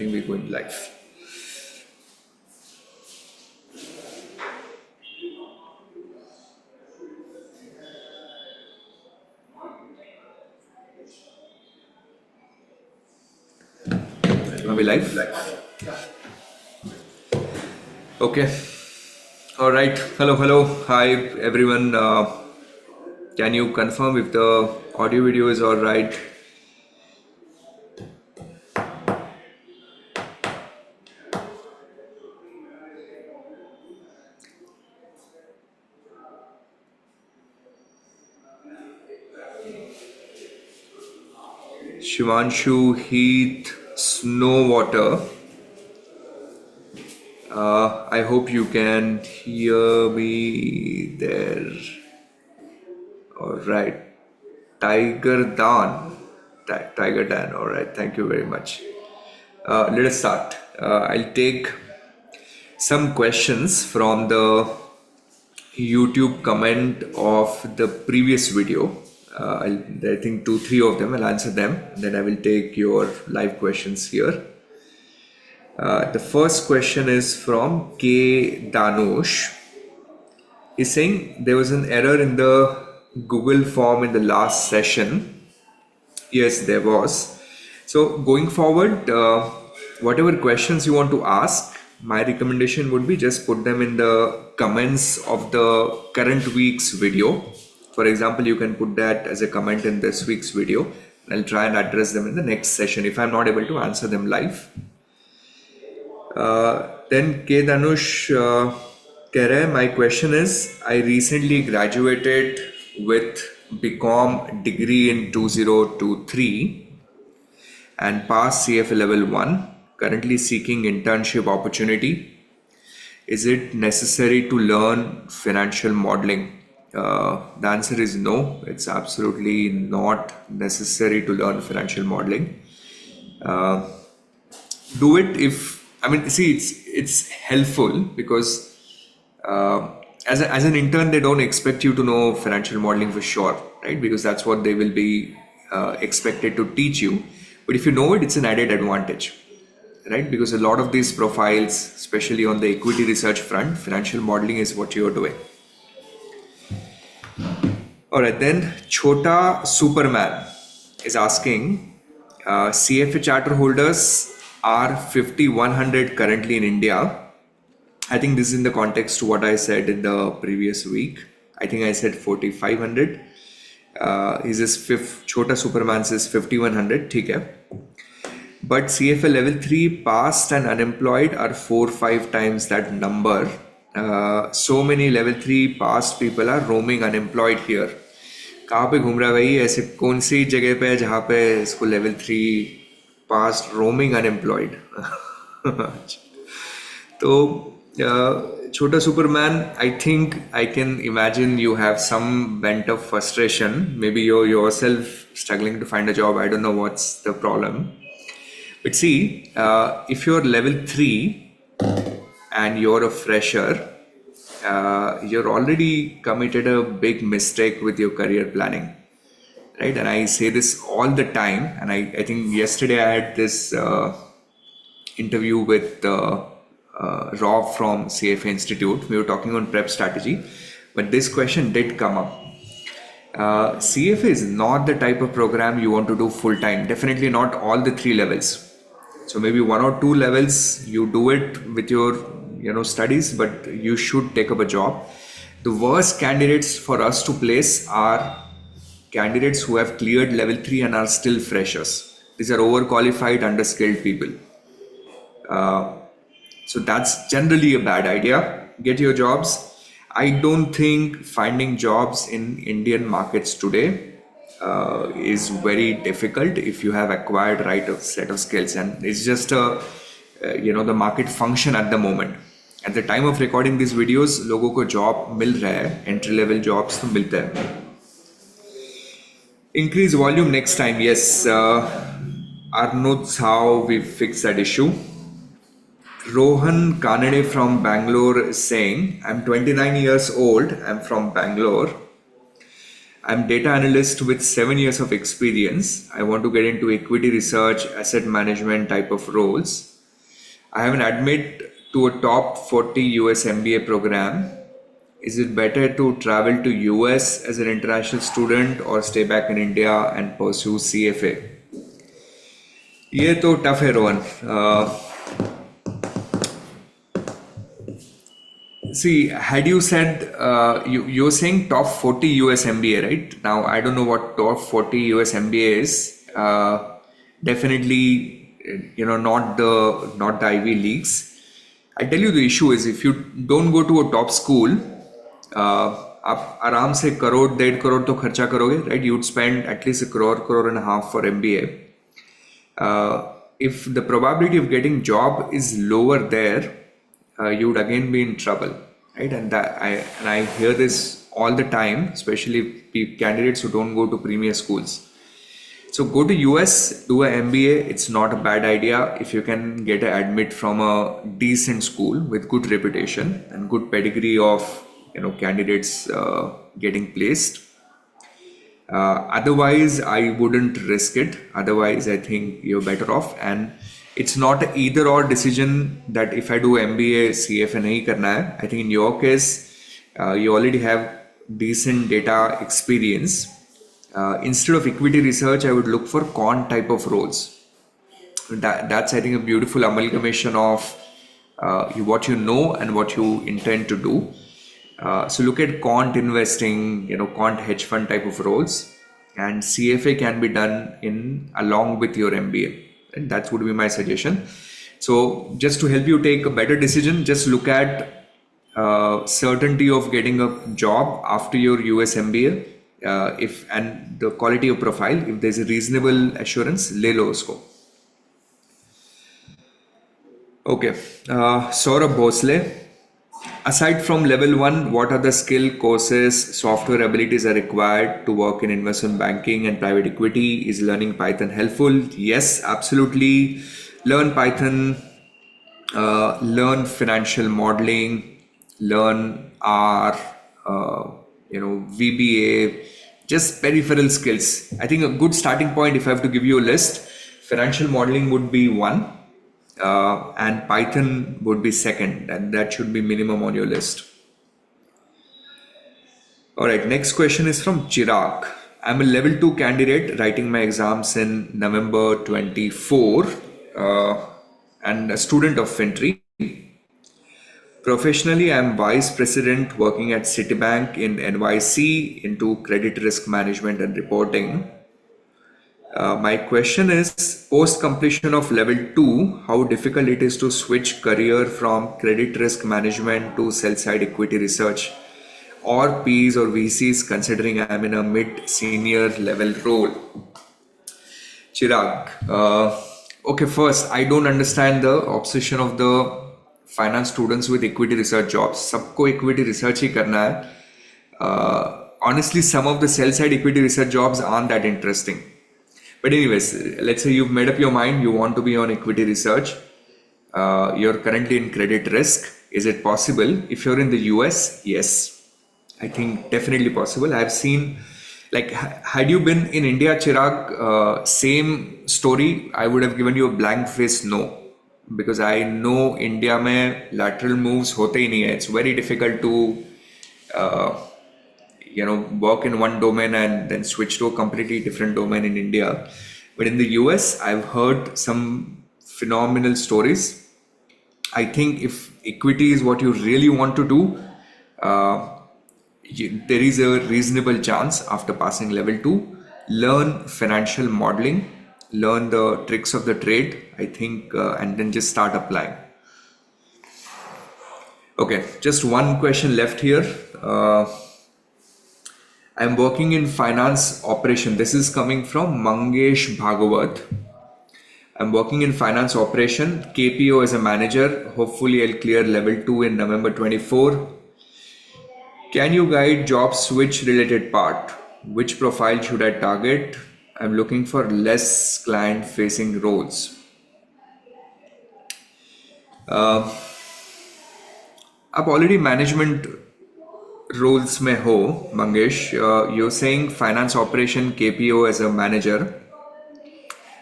think we're going live. Are we live? Okay. All right. Hello. Hi, everyone. Can you confirm if the audio video is all right? Shivanshu, Heath, Snowwater. I hope you can hear me there. All right. Tiger Dan. Tiger Dan. All right. Thank you very much. Let us start. I'll take some questions from the YouTube comment of the previous video. I think 2-3 of them. I'll answer them. Then I will take your live questions here. The first question is from K. Danush. He's saying there was an error in the Google form in the last session. Yes, there was. So going forward, whatever questions you want to ask, my recommendation would be just put them in the comments of the current week's video. For example, you can put that as a comment in this week's video. I'll try and address them in the next session if I'm not able to answer them live. Then K. Danush Kere, my question is, I recently graduated with BCom degree in 2023 and passed CFA level 1, currently seeking internship opportunity. Is it necessary to learn financial modeling? The answer is no, it's absolutely not necessary to learn financial modeling. Do it if, it's helpful because as an intern, they don't expect you to know financial modeling for sure, right? Because that's what they will be expected to teach you. But if you know it, it's an added advantage, right? Because a lot of these profiles, especially on the equity research front, financial modeling is what you're doing. All right, then Chota Superman is asking, CFA charter holders are 5,100 currently in India. I think this is in the context to what I said in the previous week. I think I said 4,500. Chota Superman says 5,100. ठीक है. But CFA level 3 passed and unemployed are 4-5 times that number. So many level 3 passed people are roaming unemployed here. कहाँ पे घूम रहा है भाई? ऐसे कौन सी जगह पे है जहाँ पे इसको level 3 passed roaming unemployed? तो Chota Superman, I think I can imagine you have some bent of frustration. Maybe you're yourself struggling to find a job. I don't know what's the problem. But see, if you're level 3 and you're a fresher, you're already committed a big mistake with your career planning, right? And I say this all the time. And I think yesterday I had this interview with Rob from CFA Institute. We were talking on prep strategy, but this question did come up. CFA is not the type of program you want to do full time. Definitely not all the 3 levels. So maybe 1 or 2 levels you do it with your studies, but you should take up a job. The worst candidates for us to place are candidates who have cleared level 3 and are still freshers. These are overqualified, underskilled people. So that's generally a bad idea. Get your jobs. I don't think finding jobs in Indian markets today is very difficult if you have acquired right set of skills, and it's just the market function at the moment. At the time of recording these videos, लोगों को job मिल रहा है, entry level jobs तो मिलते हैं. Increase volume next time. Yes, Arnud's how we fix that issue. Rohan Kanade from Bangalore is saying, I'm 29 years old, I'm from Bangalore. I'm data analyst with 7 years of experience. I want to get into equity research, asset management type of roles. I have an admit to a top 40 US MBA program. Is it better to travel to US as an international student or stay back in India and pursue CFA? ये तो tough है Rohan. See, had you said you're saying top 40 US MBA, right? Now I don't know what top 40 US MBA is. Definitely, not the Ivy Leagues. I tell you the issue is if you don't go to a top school, आप आराम से करोड़ 1.5 करोड़ तो खर्चा करोगे, right? You'd spend at least 1.5 crore for MBA. If the probability of getting job is lower there, you would again be in trouble, right? And I hear this all the time, especially candidates who don't go to premier schools. So go to US, do a MBA. It's not a bad idea if you can get an admit from a decent school with good reputation and good pedigree of candidates getting placed. Otherwise, I wouldn't risk it. Otherwise, I think you're better off. And it's not an either or decision that if I do MBA, CFA nahi karna hai. I think in your case, you already have decent data experience. Instead of equity research, I would look for quant type of roles. That's I think a beautiful amalgamation of what you know and what you intend to do. So look at quant investing, quant hedge fund type of roles, and CFA can be done along with your MBA. And that would be my suggestion. So just to help you take a better decision, just look at certainty of getting a job after your US MBA, and the quality of profile. If there's a reasonable assurance, le lo usko. Okay, Saurabh Bhosle. Aside from level 1, what other skill courses, software abilities are required to work in investment banking and private equity? Is learning Python helpful? Yes, absolutely. Learn Python, learn financial modeling, learn R, VBA, just peripheral skills. I think a good starting point, if I have to give you a list, financial modeling would be one. And Python would be second, and that should be minimum on your list. All right, next question is from Chirag. I'm a level 2 candidate writing my exams in November 24 and a student of FinTree. Professionally, I'm vice president working at Citibank in NYC into credit risk management and reporting. My question is, post completion of level 2, how difficult it is to switch career from credit risk management to sell side equity research or Ps or VCs, considering I'm in a mid senior level role? Chirag, okay, first, I don't understand the obsession of the finance students with equity research jobs. Sabko equity research hi karna hai. Honestly, some of the sell side equity research jobs aren't that interesting. But anyways, let's say you've made up your mind, you want to be on equity research. You're currently in credit risk. Is it possible? If you're in the US, yes. I think definitely possible. I've seen, like, had you been in India, Chirag, same story, I would have given you a blank face no. Because I know India mein lateral moves hote hi nahi hai. It's very difficult to work in one domain and then switch to a completely different domain in India. But in the US, I've heard some phenomenal stories. I think if equity is what you really want to do, there is a reasonable chance after passing level 2, learn financial modeling, learn the tricks of the trade, I think, and then just start applying. Okay, just one question left here. I'm working in finance operation. This is coming from Mangesh Bhagavat. I'm working in finance operation, KPO as a manager. Hopefully I'll clear level 2 in November 24. Can you guide job switch related part? Which profile should I target? I'm looking for less client facing roles. आप already management roles में हो, Mangesh, you're saying finance operation KPO as a manager,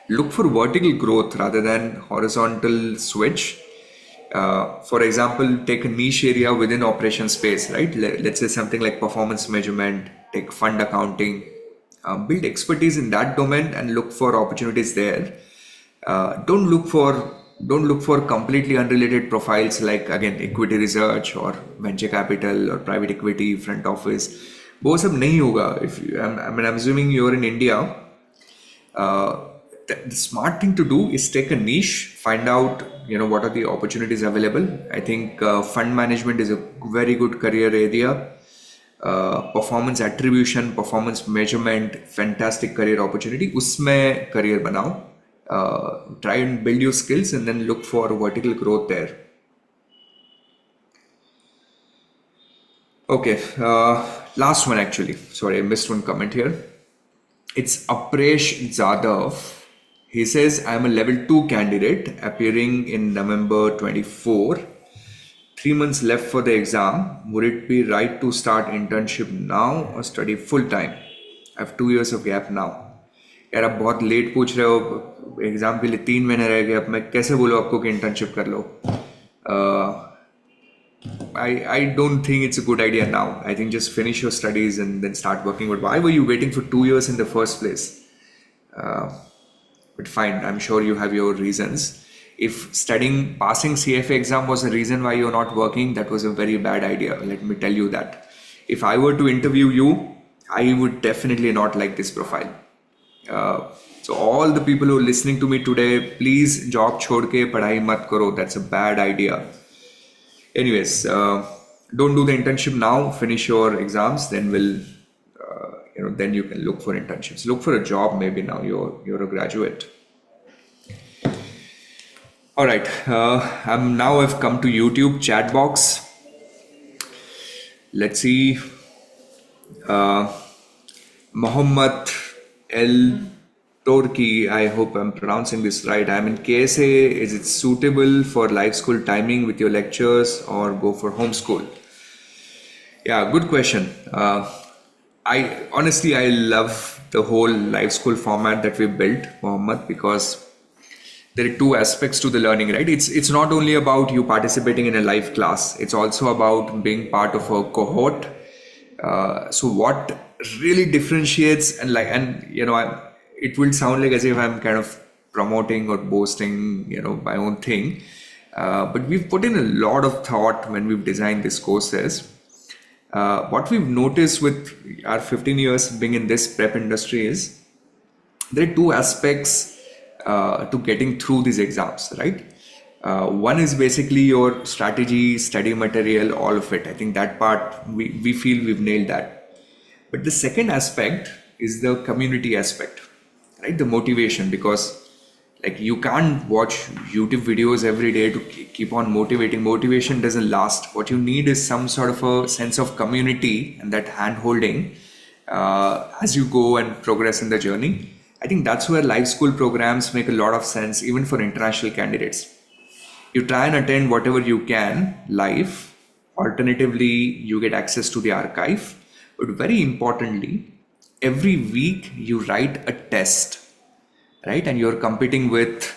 look for vertical growth rather than horizontal switch. For example, take a niche area within operation space, right? Let's say something like performance measurement, take fund accounting, build expertise in that domain and look for opportunities there. Don't look for completely unrelated profiles like again equity research or venture capital or private equity front office. वो सब नहीं होगा. If you, I'm assuming you're in India. The smart thing to do is take a niche, find out what are the opportunities available. I think fund management is a very good career area. Performance attribution, performance measurement, fantastic career opportunity. उसमें career बनाओ. Try and build your skills and then look for vertical growth there. Okay, last one actually. Sorry, I missed one comment here. It's Apresh Zadav. He says, I am a level 2 candidate appearing in November 24. 3 months left for the exam. Would it be right to start internship now or study full time? I have 2 years of gap now. यार आप बहुत late पूछ रहे हो, exam के लिए 3 महीने रह गए, अब मैं कैसे बोलूँ आपको कि इंटर्नशिप कर लो? I don't think it's a good idea now. I think just finish your studies and then start working. But why were you waiting for 2 years in the first place? But fine, I'm sure you have your reasons. If passing CFA exam was the reason why you're not working, that was a very bad idea. Let me tell you that. If I were to interview you, I would definitely not like this profile. So all the people who are listening to me today, please job chhod ke padhai mat karo. That's a bad idea. Anyways, don't do the internship now. Finish your exams, then then you can look for internships. Look for a job maybe now. You're a graduate. All right. I've come to YouTube chat box. Let's see. Mohammed El Torki, I hope I'm pronouncing this right. I'm in KSA. Is it suitable for live school timing with your lectures or go for homeschool? Yeah, good question. I love the whole live school format that we built, Mohammed, because there are 2 aspects to the learning, right? It's not only about you participating in a live class. It's also about being part of a cohort. So what really differentiates it will sound like as if I'm kind of promoting or boasting, my own thing. But we've put in a lot of thought when we've designed these courses. What we've noticed with our 15 years being in this prep industry is there are 2 aspects to getting through these exams, right? One is basically your strategy, study material, all of it. I think that part, we feel we've nailed that. But the second aspect is the community aspect, right? The motivation, because you can't watch YouTube videos every day to keep on motivating. Motivation doesn't last. What you need is some sort of a sense of community and that hand holding as you go and progress in the journey. I think that's where live school programs make a lot of sense, even for international candidates. You try and attend whatever you can live. Alternatively, you get access to the archive. But very importantly, every week you write a test, right? And you're competing with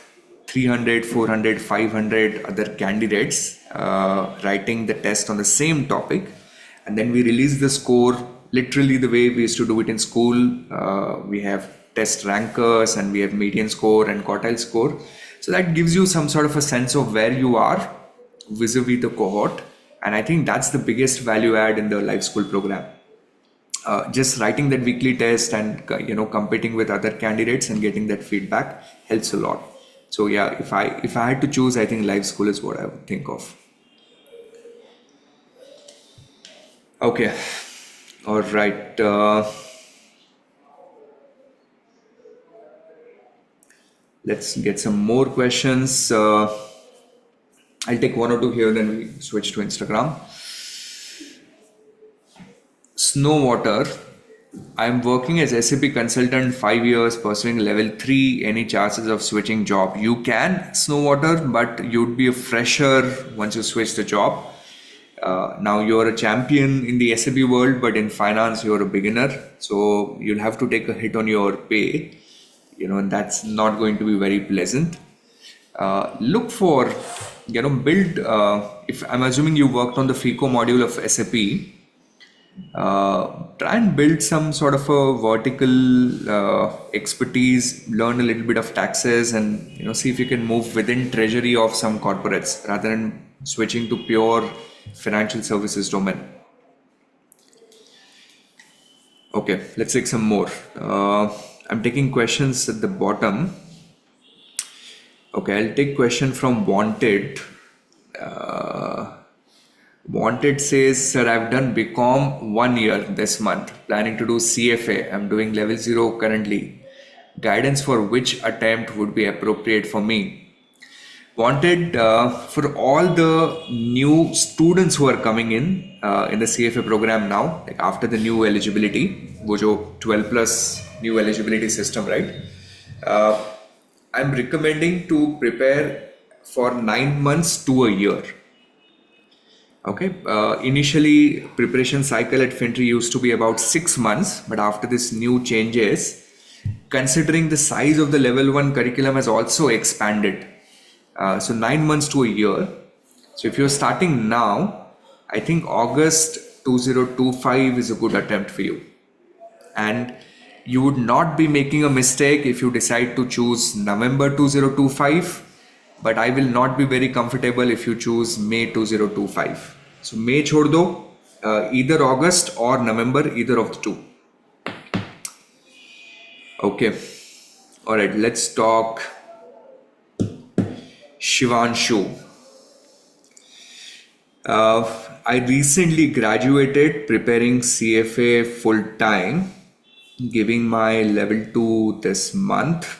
300, 400, 500 other candidates writing the test on the same topic. And then we release the score literally the way we used to do it in school. We have test rankers and we have median score and quartile score. So that gives you some sort of a sense of where you are vis-a-vis the cohort. And I think that's the biggest value add in the live school program. Just writing that weekly test and competing with other candidates and getting that feedback helps a lot. So yeah, if I had to choose, I think live school is what I would think of. Okay, all right. Let's get some more questions. I'll take 1 or 2 here, then we switch to Instagram. Snowwater, I'm working as SAP consultant 5 years, pursuing level 3. Any chances of switching job? You can, Snowwater, but you'd be a fresher once you switch the job. Now you're a champion in the SAP world, but in finance you're a beginner, so you'll have to take a hit on your pay, and that's not going to be very pleasant. Look for, build. If I'm assuming you worked on the FICO module of SAP, try and build some sort of a vertical expertise, learn a little bit of taxes, and see if you can move within treasury of some corporates rather than switching to pure financial services domain. Okay, let's take some more. I'm taking questions at the bottom. Okay, I'll take question from Wanted. Wanted says, sir, I've done BCom 1 year this month, planning to do CFA. I'm doing level 0 currently. Guidance for which attempt would be appropriate for me? Wanted, for all the new students who are coming in the CFA program now, like after the new eligibility, wo jo 12 plus new eligibility system, right? I'm recommending to prepare for 9 months to a year. Okay, initially preparation cycle at FinTree used to be about 6 months, but after this new changes, considering the size of the level 1 curriculum has also expanded. So 9 months to a year. So if you're starting now, I think August 2025 is a good attempt for you. And you would not be making a mistake if you decide to choose November 2025. But I will not be very comfortable if you choose May 2025. So May chhod do, either August or November, either of the two. Okay. All right, let's talk Shivanshu. I recently graduated preparing CFA full time, giving my level 2 this month.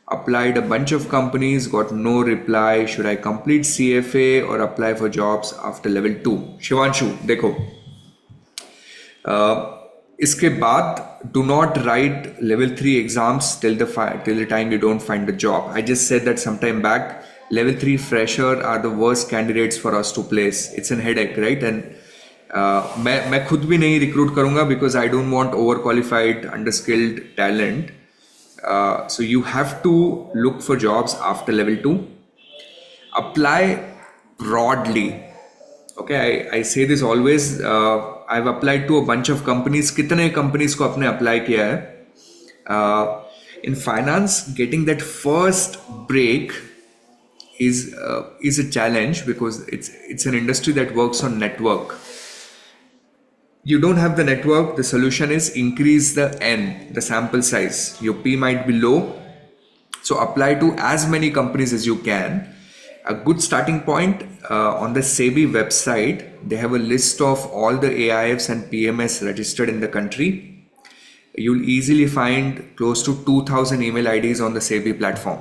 Applied a bunch of companies, got no reply. Should I complete CFA or apply for jobs after level 2? Shivanshu, देखो, इसके बाद do not write level 3 exams till the time you don't find a job. I just said that sometime back. Level 3 fresher are the worst candidates for us to place. It's an headache, right? And मैं खुद भी नहीं recruit करूँगा because I don't want overqualified, underskilled talent. So you have to look for jobs after level 2. Apply broadly. Okay, I say this always. I've applied to a bunch of companies. कितने companies को अपने apply किया है? In finance, getting that first break is a challenge because it's an industry that works on network. You don't have the network, the solution is increase the N, the sample size. Your P might be low, so apply to as many companies as you can. A good starting point, on the SEBI website, they have a list of all the AIFs and PMS registered in the country. You'll easily find close to 2000 email IDs on the SEBI platform.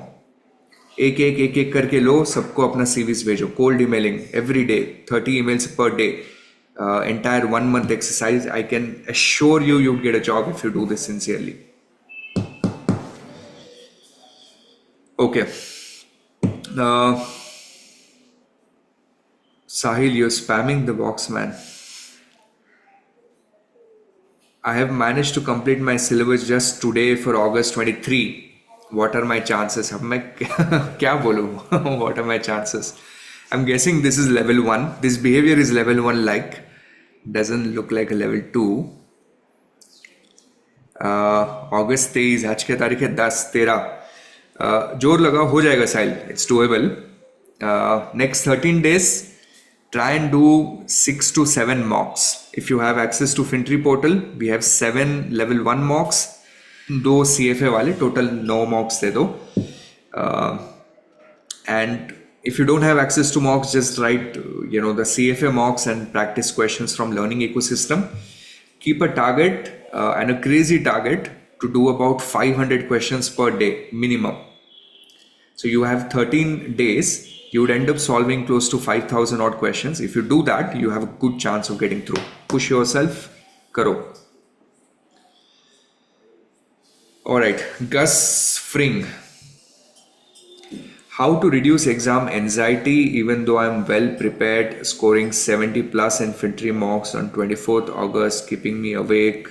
एक करके लो, सबको अपना CVs भेजो. Cold emailing every day, 30 emails per day. Entire 1 month exercise. I can assure you you'd get a job if you do this sincerely. Okay. Sahil, you're spamming the box, man. I have managed to complete my syllabus just today for August 23. What are my chances? अब मैं क्या बोलूँ? What are my chances? I'm guessing this is level 1. This behavior is level 1 like. Doesn't look like a level 2. August 23, आज के तारीख है 10-13. जोर लगा, हो जाएगा साहिल. It's doable. Next 13 days, try and do 6 to 7 mocks. If you have access to FinTree portal, we have 7 level 1 mocks, 2 CFA वाले, total 9 mocks दे दो. And if you don't have access to mocks, just write, the CFA mocks and practice questions from learning ecosystem. Keep a target and a crazy target to do about 500 questions per day minimum. So you have 13 days, you would end up solving close to 5,000 odd questions. If you do that, you have a good chance of getting through. Push yourself, karo. All right, Gus Fring. How to reduce exam anxiety even though I'm well prepared, scoring 70 plus in FinTree mocks on 24th August, keeping me awake,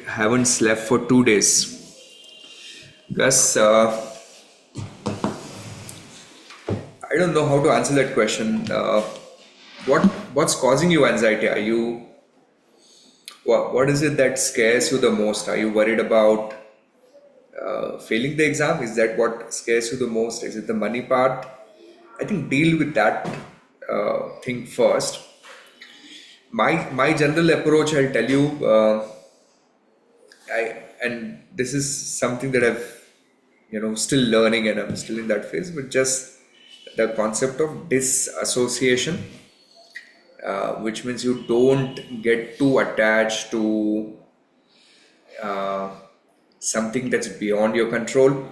haven't slept for 2 days. Gus, I don't know how to answer that question. What what's causing you anxiety? What is it that scares you the most? Are you worried about failing the exam? Is that what scares you the most? Is it the money part? I think deal with that thing first. My general approach, I'll tell you, and this is something that I've still learning and I'm still in that phase, but just the concept of disassociation, which means you don't get too attached to uh, something that's beyond your control.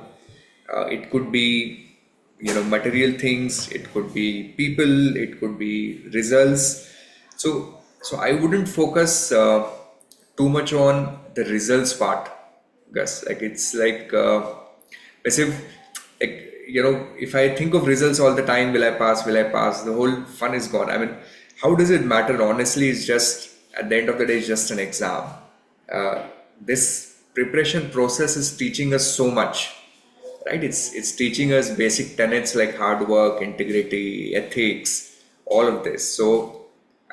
It could be, material things. It could be people. It could be results. So I wouldn't focus too much on the results part, Gus. Like it's like as if, like if I think of results all the time, will I pass? Will I pass? The whole fun is gone. I mean, how does it matter? Honestly, it's just at the end of the day, it's just an exam. This preparation process is teaching us so much, right? It's teaching us basic tenets like hard work, integrity, ethics, all of this. So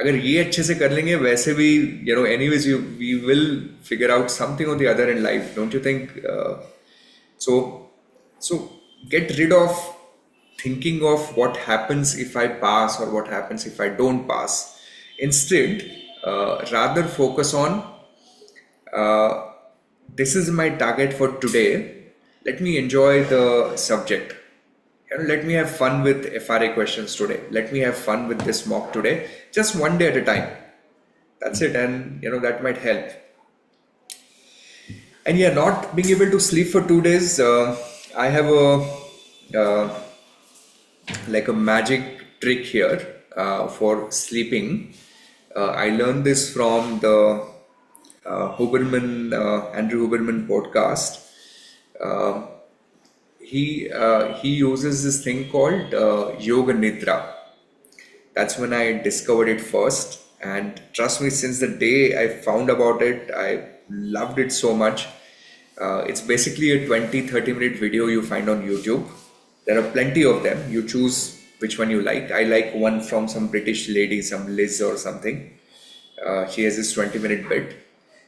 अगर ये अच्छे से कर लेंगे वैसे भी anyways we will figure out something or the other in life, don't you think? So get rid of thinking of what happens if I pass or what happens if I don't pass. Instead, rather focus on uh, this is my target for today. Let me enjoy the subject. Let me have fun with FRA questions today. Let me have fun with this mock today. Just one day at a time. That's it, and that might help. And yeah, not being able to sleep for 2 days. I have uh, like a magic trick here for sleeping. I learned this from the Andrew Huberman podcast. Uh, he uses this thing called Yoga Nidra. That's when I discovered it first, and trust me, since the day I found about it, I loved it so much. It's basically a 20-30 minute video you find on YouTube. There are plenty of them. You choose which one you like. I like one from some British lady, some Liz or something. She has this 20-minute bit.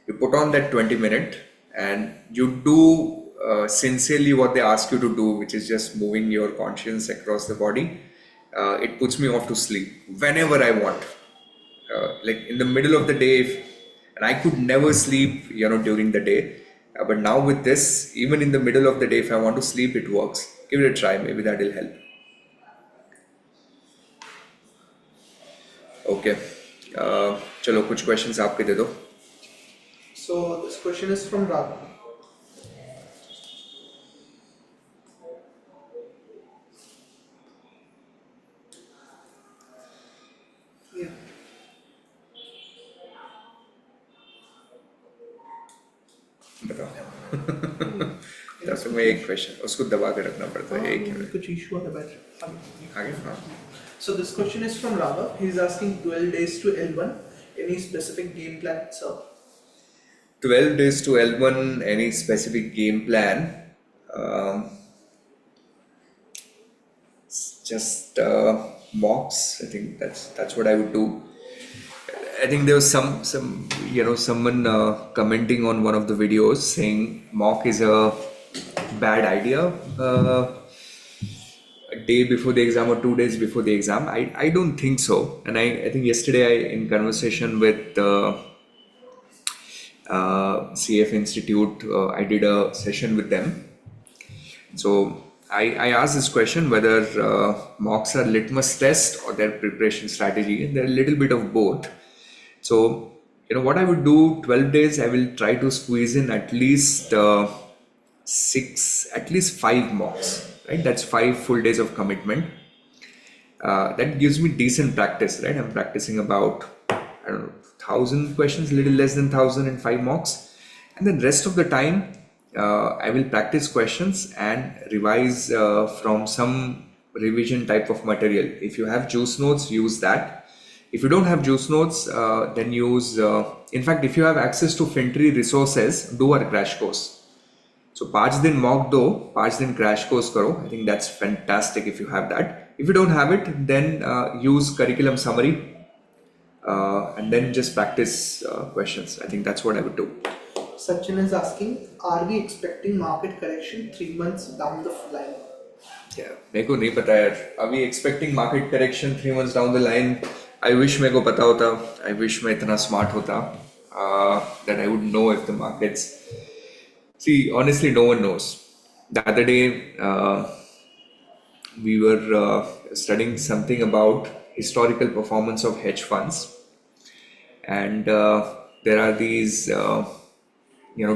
You put on that 20 minute and you do sincerely what they ask you to do, which is just moving your conscience across the body. It puts me off to sleep whenever I want. Like in the middle of the day, and I could never sleep, during the day. But now with this, even in the middle of the day, if I want to sleep, it works. Give it a try. Maybe that will help. Okay. चलो कुछ questions आपके दे दो. So this question is from Radha. Yeah. बताओ. तो मैं एक question उसको दबा के रखना पड़ता है एक मिनट. कुछ issue है बैटरी. आगे हाँ. So this question is from Rava. He's asking 12 days to L1. Any specific game plan, sir? 12 days to L1. Any specific game plan? Just mocks. I think that's what I would do. I think there was someone commenting on one of the videos saying mock is a bad idea. A day before the exam or 2 days before the exam. I don't think so. And I think yesterday in conversation with CF Institute, I did a session with them. So I asked this question whether mocks are litmus test or their preparation strategy, and they're a little bit of both. So what I would do 12 days, I will try to squeeze in at least at least 5 mocks, right? That's 5 full days of commitment. That gives me decent practice, right? I'm practicing about, I don't know, 1,000 questions, little less than 1,000 and 5 mocks. And then rest of the time, I will practice questions and revise from some revision type of material. If you have juice notes, use that. If you don't have juice notes, then use, in fact, if you have access to FinTree resources, do a crash course. So 5 दिन mock दो, 5 दिन crash course करो. I think that's fantastic if you have that. If you don't have it, then use curriculum summary and then just practice questions. I think that's what I would do. Sachin is asking, are we expecting market correction 3 months down the line? Yeah, मेरे को नहीं पता यार. Are we expecting market correction 3 months down the line? I wish मेरे को पता होता. I wish मैं इतना smart होता that I would know if the markets. See, honestly, no one knows. The other day, we were studying something about historical performance of hedge funds, and there are these,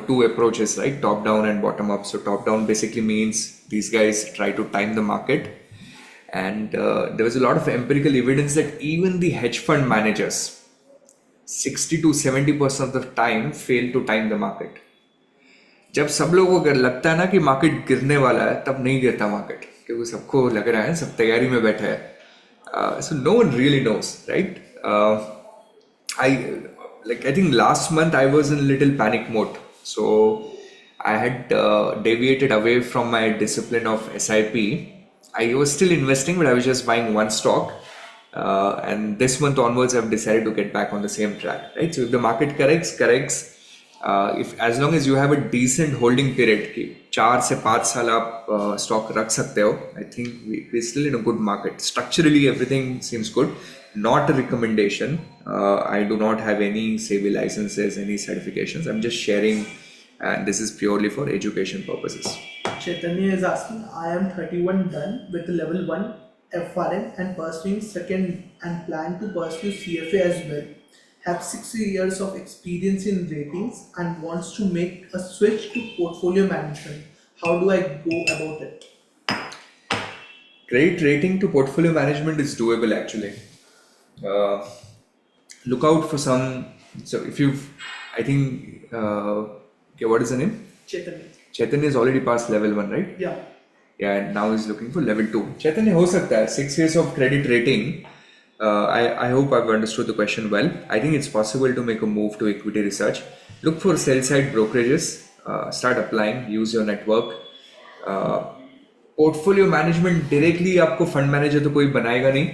two approaches, right? Top down and bottom up. So top down basically means these guys try to time the market, and there was a lot of empirical evidence that even the hedge fund managers, 60 to 70% of the time, fail to time the market. जब सब लोगों को लगता है ना कि market गिरने वाला है, तब नहीं गिरता मार्केट, क्योंकि सबको लग रहा है, सब तैयारी में बैठे हैं. So no one really knows, right? I think last month I was in little panic mode, so I had deviated away from my discipline of SIP. I was still investing, but I was just buying one stock. And this month onwards, I've decided to get back on the same track, right? So if the market corrects. If as long as you have a decent holding period, कि 4 से 5 साल आप stock रख सकते हो, I think we're still in a good market. Structurally, everything seems good. Not a recommendation. I do not have any SEBI licenses, any certifications. I'm just sharing, and this is purely for education purposes. Chaitanya is asking, I am 31 done with level 1 FRM and pursuing second and plan to pursue CFA as well. Have 6 years of experience in ratings and wants to make a switch to portfolio management. How do I go about it? Credit rating to portfolio management is doable actually. Look out for some. So if you've, I think, okay, what is the name? Chaitanya. Chaitanya is already past level 1, right? Yeah. Yeah, and now he's looking for level 2. Chaitanya, हो सकता है 6 years of credit rating. I hope I've understood the question well. I think it's possible to make a move to equity research. Look for sell-side brokerages. Start applying. Use your network. Portfolio management directly आपको fund manager तो कोई बनाएगा नहीं.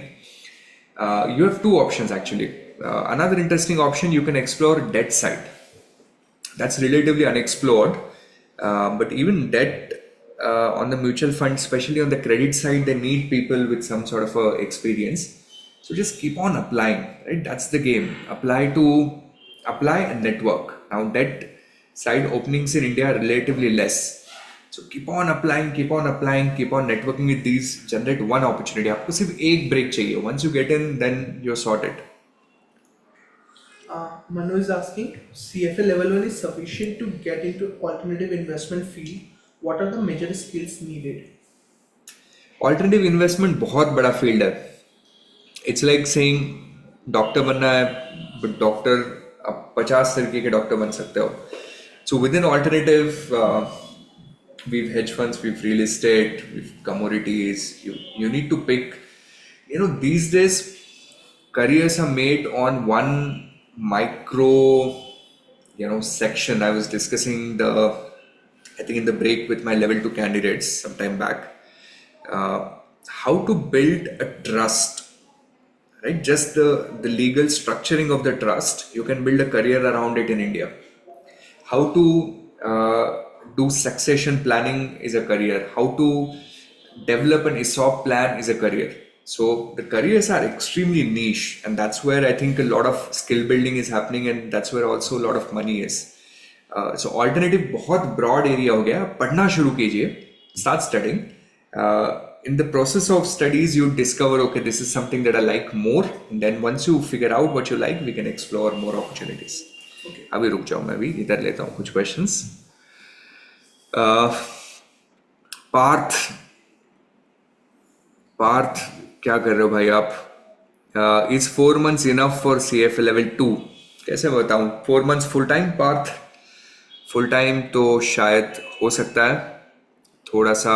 You have 2 options actually. Another interesting option, you can explore debt side. That's relatively unexplored. But even debt on the mutual fund, especially on the credit side, they need people with some sort of experience. So just keep on applying, right? That's the game. Apply and network. Now debt side openings in India are relatively less. So keep on applying, keep on networking with these, generate one opportunity. आपको सिर्फ एक break चाहिए. Once you get in, then you're sorted. Manu is asking, CFA level 1 is sufficient to get into alternative investment field. What are the major skills needed? Alternative investment बहुत बड़ा field है. It's like saying doctor बनना है, but doctor आप 50 तरीके के doctor बन सकते हो. So within alternative, we've hedge funds, we've real estate, we've commodities. You need to pick. These days careers are made on one micro, section. I was discussing I think in the break with my level 2 candidates sometime back, how to build a trust. Right, just the legal structuring of the trust, you can build a career around it in India. How to do succession planning is a career. How to develop an ESOP plan is a career. So the careers are extremely niche, and that's where I think a lot of skill building is happening, and that's where also a lot of money is. So alternative बहुत broad area हो गया. पढ़ना शुरू कीजिए. Start studying. In the process of studies, you discover, okay, this is something that I like more. And then once you figure out what you like, we can explore more opportunities. Okay. अभी रुक जाओ, मैं भी इधर लेता हूँ कुछ questions. Parth, क्या कर रहे हो भाई आप? Is 4 months enough for CFA level 2? कैसे बताऊँ? 4 months full time, Parth? Full time तो शायद हो सकता है, थोड़ा सा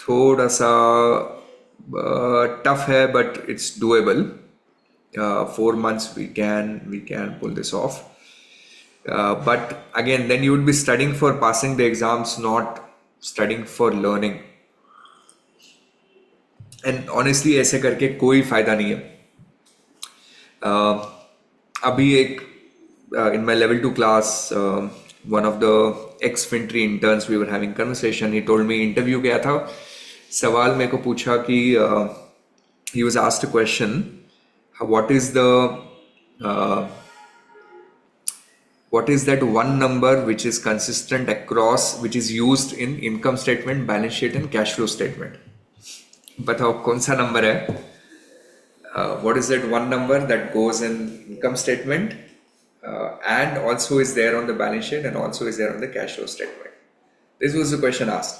थोड़ा सा टफ है, but it's doable. 4 months we can pull this off. But again, then you would be studying for passing the exams, not studying for learning. And honestly, ऐसे करके कोई फायदा नहीं है. अभी एक in my level 2 class, one of the ex FinTree interns, we were having conversation. He told me interview गया था, सवाल मेरे को पूछा कि he was asked a question, what is that one number which is consistent across, which is used in income statement, balance sheet and cash flow statement. बताओ कौन सा नंबर है? What is that one number that goes in income statement and also is there on the balance sheet and also is there on the cash flow statement? This was the question asked.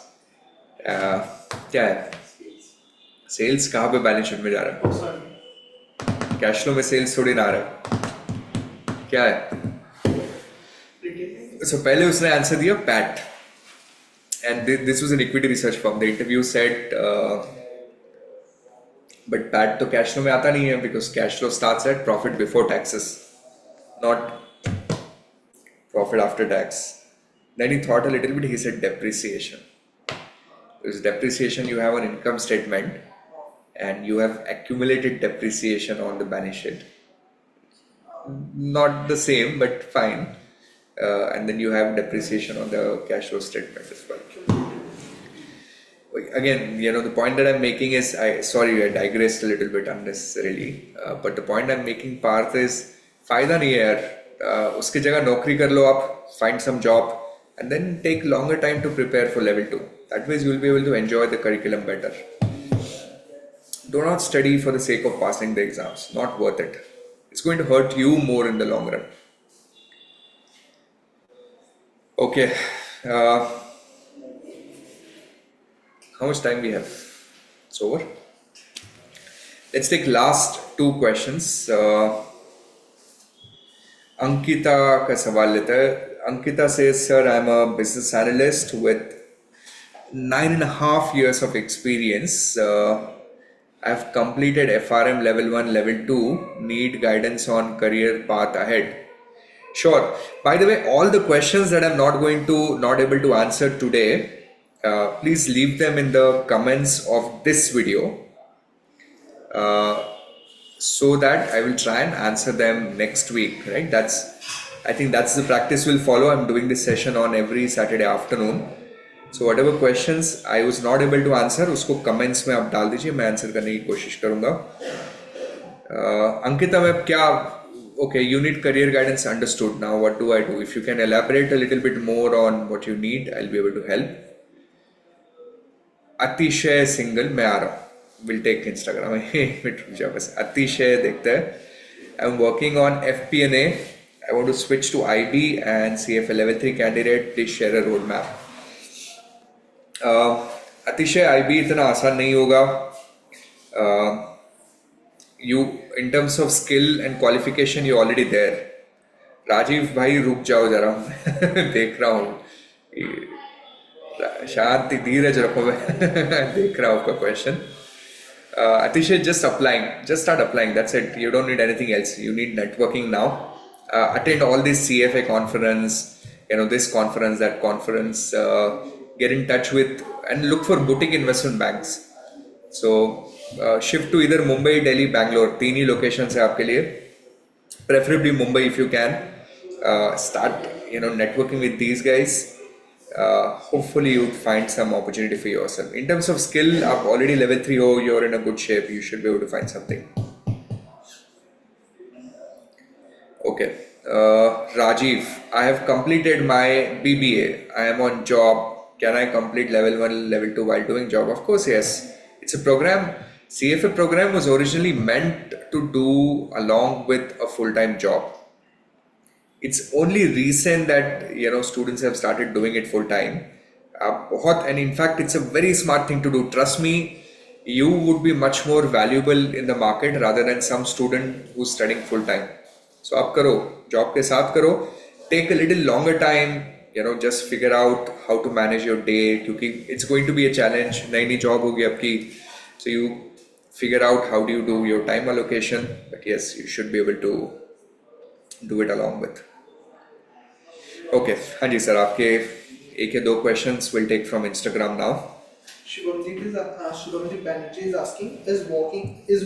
क्या है? Sales कहाँ पे balance sheet में जा रहा है? Cash flow में sales थोड़ी ना आ रहा है. क्या है? So पहले उसने आंसर दिया PAT, and this was an equity research firm. The interview said but PAT तो कैश फ्लो में आता नहीं है, because cash flow starts at profit before taxes, not profit after tax. Then he thought a little bit. He said depreciation. Because depreciation you have on income statement and you have accumulated depreciation on the balance sheet. Not the same, but fine. And then you have depreciation on the cash flow statement as well. Again, the point that I'm making is, sorry, I digressed a little bit unnecessarily. But the point I'm making, Parth, is फायदा नहीं है यार. उसकी जगह नौकरी कर लो आप, find some job and then take longer time to prepare for level 2. That way you will be able to enjoy the curriculum better. Do not study for the sake of passing the exams. Not worth it. It's going to hurt you more in the long run. Okay. How much time we have? It's over. Let's take last 2 questions. Ankita का सवाल लेते हैं. Ankita says, sir, I'm a business analyst with 9.5 years of experience. I've completed FRM level 1, level 2. Need guidance on career path ahead. Sure. By the way, all the questions that I'm not able to answer today, please leave them in the comments of this video, so that I will try and answer them next week. Right? I think that's the practice we'll follow. I'm doing this session on every Saturday afternoon. So whatever questions I was not able to answer, उसको comments में आप डाल दीजिए, मैं answer करने की कोशिश करूँगा. अंकिता मैं क्या? Okay, you need career guidance, understood. Now what do I do? If you can elaborate a little bit more on what you need, I'll be able to help. अतिशय single मैं आ रहा हूँ. We'll take Instagram. एक minute रुक जाओ बस. अतिशय देखते हैं. I'm working on FP&A. I want to switch to IB and CFA level 3 candidate. Please share a roadmap. अतिशय IB इतना आसान नहीं होगा. You, in terms of skill and qualification, you're already there. Rajiv भाई रुक जाओ जरा. देख रहा हूँ. शांति धीरज रखो. देख रहा हूँ आपका question. Atishay, just start applying. That's it. You don't need anything else. You need networking now. Attend all this CFA conference, this conference, that conference. Get in touch with and look for boutique investment banks. So shift to either Mumbai, Delhi, Bangalore. 3 he locations है आपके लिए. Preferably Mumbai if you can. Start networking with these guys. Hopefully you find some opportunity for yourself. In terms of skill, आप already level 3 हो, you're in a good shape. You should be able to find something. Okay. Rajiv, I have completed my BBA. I am on job. Can I complete level 1, level 2 while doing job? Of course, yes. It's a program. CFA program was originally meant to do along with a full-time job. It's only recent that students have started doing it full time. And in fact, it's a very smart thing to do. Trust me, you would be much more valuable in the market rather than some student who's studying full time. So आप करो, job के साथ करो. take a little longer time, just figure out how to manage your day, क्योंकि it's going to be a challenge. नई नई job होगी आपकी, so you figure out how do you do your time allocation. But yes, you should be able to do it along with. Okay, हाँ जी sir, आपके एक या दो questions will take from Instagram now. Shubhamjit Banerjee is asking, is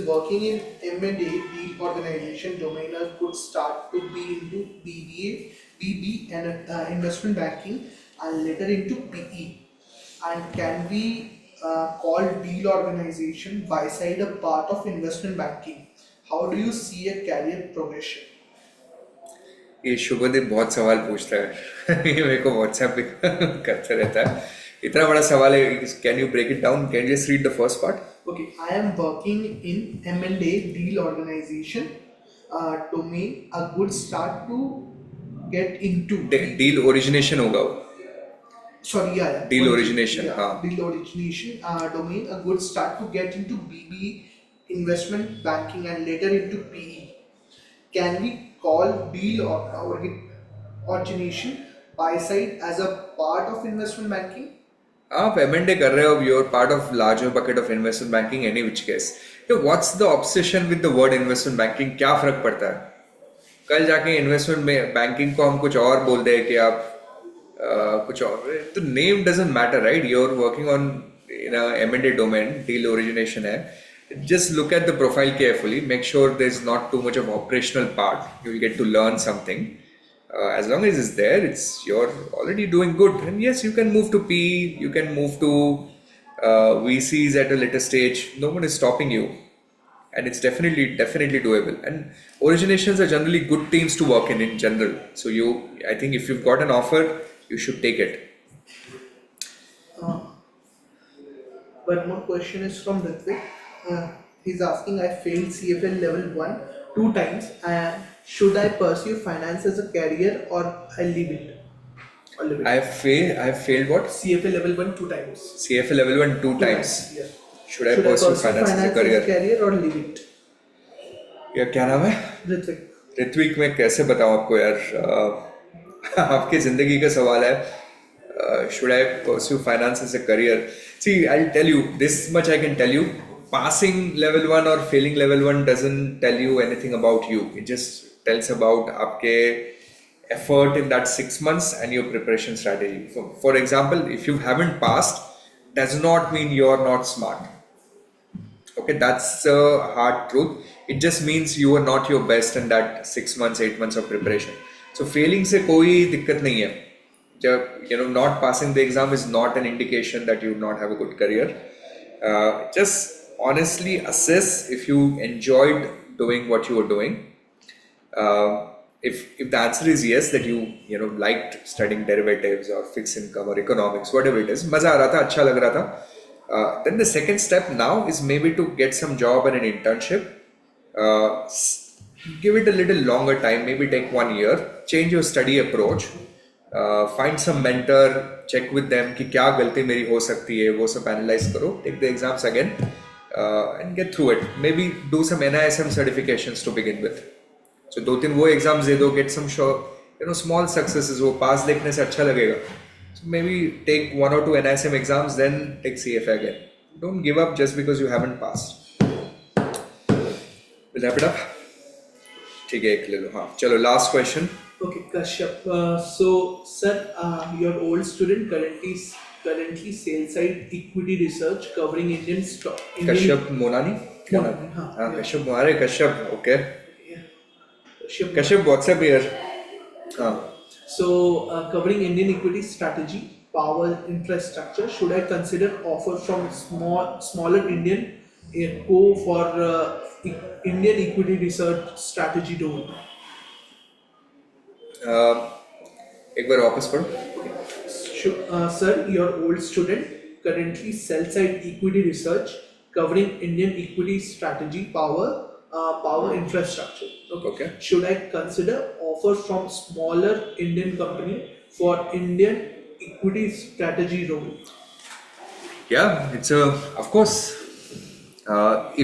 working in M&A deal organization domain a good start to be into BBA, BB and investment banking and later into PE? And can we call deal organization by side a part of investment banking? How do you see a career progression? ये शुभदीप बहुत सवाल पूछता है ये मेरे को WhatsApp पे करता रहता है इतना बड़ा सवाल है can you break it down can you just read the first part Okay, I am working in M&A deal organization domain. A good start to get into. Deal origination होगा वो Sorry, yeah. Deal origination, Yeah, हाँ. deal origination domain. A good start to get into BB investment banking and later into PE. Can we call deal origination buy side as a part of investment banking? आप M&A कर रहे हो you're part of larger bucket of investment banking any which case so what's the obsession with the word investment banking क्या फर्क पड़ता है कल जाके इन्वेस्टमेंट में बैंकिंग को हम कुछ और बोल दे कि आप कुछ और तो name doesn't matter right you are working on in M&A domain deal origination है just look at the profile carefully make sure there's not too much of operational part you will get to learn something as long as it's there it's you're already doing good and yes you can move to PE you can move to VCs at a later stage no one is stopping you and it's definitely doable and originations are generally good teams to work in general so I think if you've got an offer you should take it. One more question is from Ritvik. He's asking, I failed CFA level 1 two times and should I pursue finance as a career or I leave it? I've failed what? CFA level 1 two times. CFA level 1 two times. Yeah. Should I pursue finance as a career? or leave it? यार क्या नाम है? ऋत्विक मैं कैसे बताऊँ आपको यार आपकी जिंदगी का सवाल है should I pursue finance as a career? See, I'll tell you this much I can tell you passing level 1 or failing level 1 doesn't tell you anything about you it just tells about आपके effort in that 6 months and your preparation strategy for example if you haven't passed does not mean you're not smart okay that's a hard truth it just means you are not your best in that 6 months 8 months of preparation so failing से कोई दिक्कत नहीं है जब not passing the exam is not an indication that you would not have a good career just honestly assess if you enjoyed doing what you were doing if the answer is yes that you liked studying derivatives or fixed income or economics whatever it is मजा आ रहा था अच्छा लग रहा था then the second step now is maybe to get some job and an internship give it a little longer time maybe take 1 year change your study approach find some mentor check with them कि क्या गलती मेरी हो सकती है वो सब analyze करो take the exams again and get through it maybe do some NISM certifications to begin with so 2-3 वो exams दे दो get some small successes वो pass देखने से अच्छा लगेगा so maybe take 1 or 2 NISM exams then take CFA again don't give up just because you haven't passed we'll wrap it up ठीक है एक ले लो हाँ चलो last question okay Kashyap so sir your old student currently sales side equity research covering Indian stock Kashyap Monani हाँ Kashyap Monani Kashyap okay Kashyap WhatsApp here हाँ so covering Indian equity strategy power infrastructure should I consider offer from smaller Indian co for Indian equity research strategy role एक बार वापस पढ़ो sir your old student currently sell side equity research covering Indian equity strategy power infrastructure okay should I consider offer from smaller Indian company for Indian equity strategy role yeah it's of course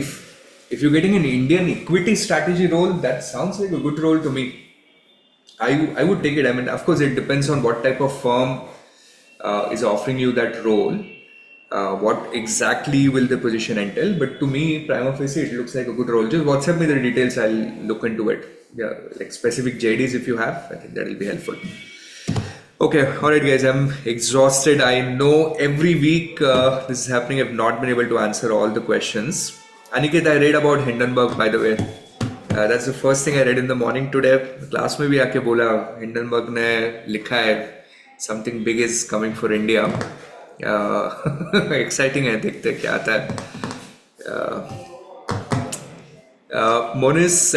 if you're getting an Indian equity strategy role that sounds like a good role to me I would take it. I mean, of course, it depends on what type of firm is offering you that role. What exactly will the position entail? But to me, prima facie, it looks like a good role. Just WhatsApp me the details. I'll look into it. Yeah, like specific JDs if you have. I think that will be helpful. Okay, all right, guys. I'm exhausted. I know every week this is happening. I've not been able to answer all the questions. Aniket, I read about Hindenburg, by the way. That's the first thing I read in the morning today. Class में भी आके बोला Hindenburg ने लिखा है something big is coming for India. Exciting है, देखते हैं क्या आता है. Monis,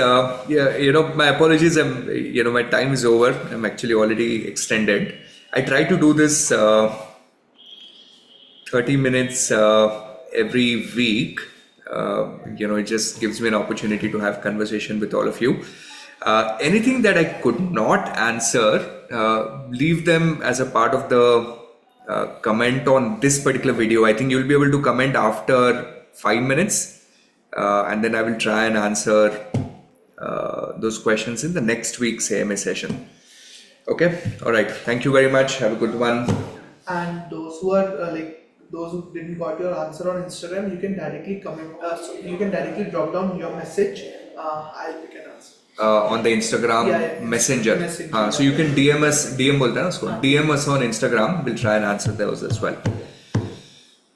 yeah, my apologies. My time is over. I'm actually already extended. I try to do this 30 minutes every week. It just gives me an opportunity to have conversation with all of you. Anything that I could not answer, leave them as a part of the comment on this particular video. I think you'll be able to comment after 5 minutes. And then I will try and answer those questions in the next week's AMA session. Okay, all right. Thank you very much. Have a good one. And those who are those who didn't got your answer on Instagram, you can directly comment. So you can directly drop down your message. I'll pick an answer. On the Instagram Messenger. So you can DM us. DM बोलते हैं ना उसको. DM us on Instagram. We'll try and answer those as well.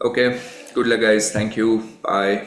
Okay. Good luck, guys. Thank you. Bye.